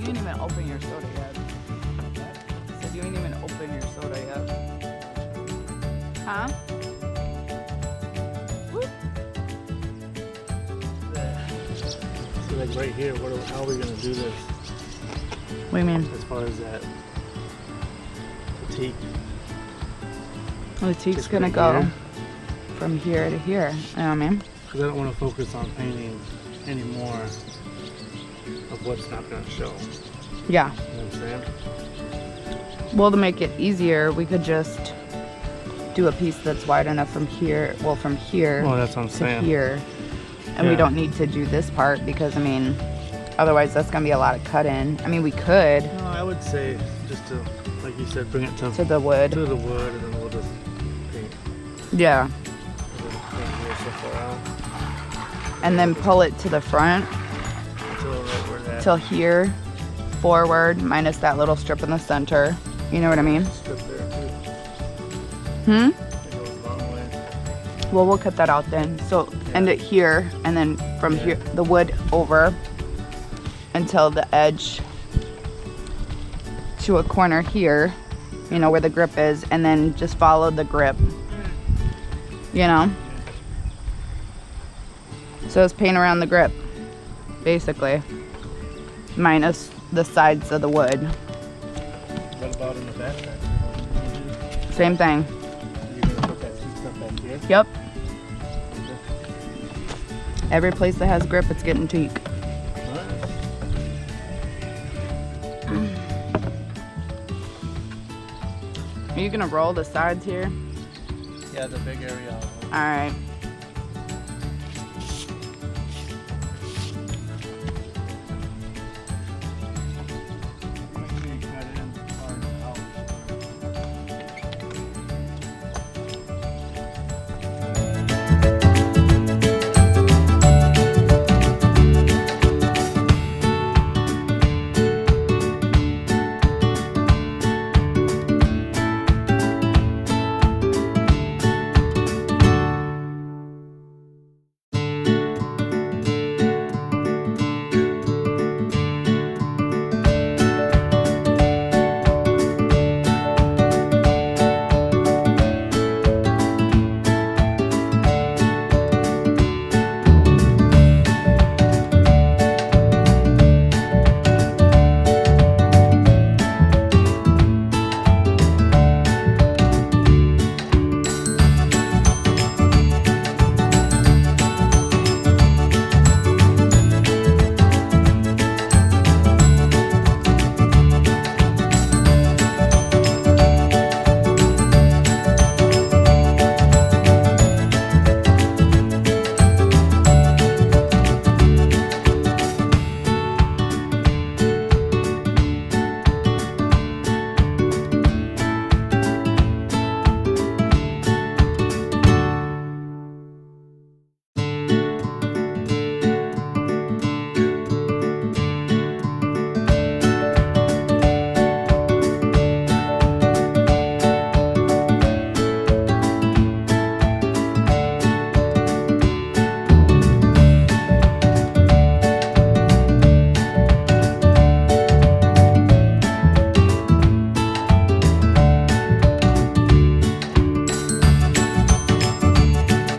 ain't even open your soda yet. I said you ain't even open your soda yet. Huh? Whoop. So like right here, how are we gonna do this? What do you mean? As far as that teak. Well, the teak's Just gonna right go here? from here to here. You know what I mean? Because I don't want to focus on painting any more of what's not gonna show. Yeah. You know what I'm saying? Well, to make it easier, we could just do a piece that's wide enough from here. Well, from here Well, that's what I'm to saying. here, and we Yeah. don't need to do this part because I mean, otherwise that's gonna be a lot of cut in. I mean, we could No, I would say just to, like you said, bring it to the wood. to the wood, and then we'll just paint. Yeah. We'll just paint here so far out And then pull it to the front until right where that till here, forward, minus that little strip in the center. You know what I mean? strip there too. Hmm? It goes a long way. Well, we'll cut that out then. So end it here, and then from Yeah. here, the wood over until the edge to a corner here, you know, where the grip is, and then just follow the grip, you know? So it's paint around the grip, basically, minus the sides of the wood. What about in the back section? Same thing. You're gonna put that teak stuff back here? Yep. Every place that has grip, it's getting teak. Are you gonna roll the sides here? Yeah, the big area. All right.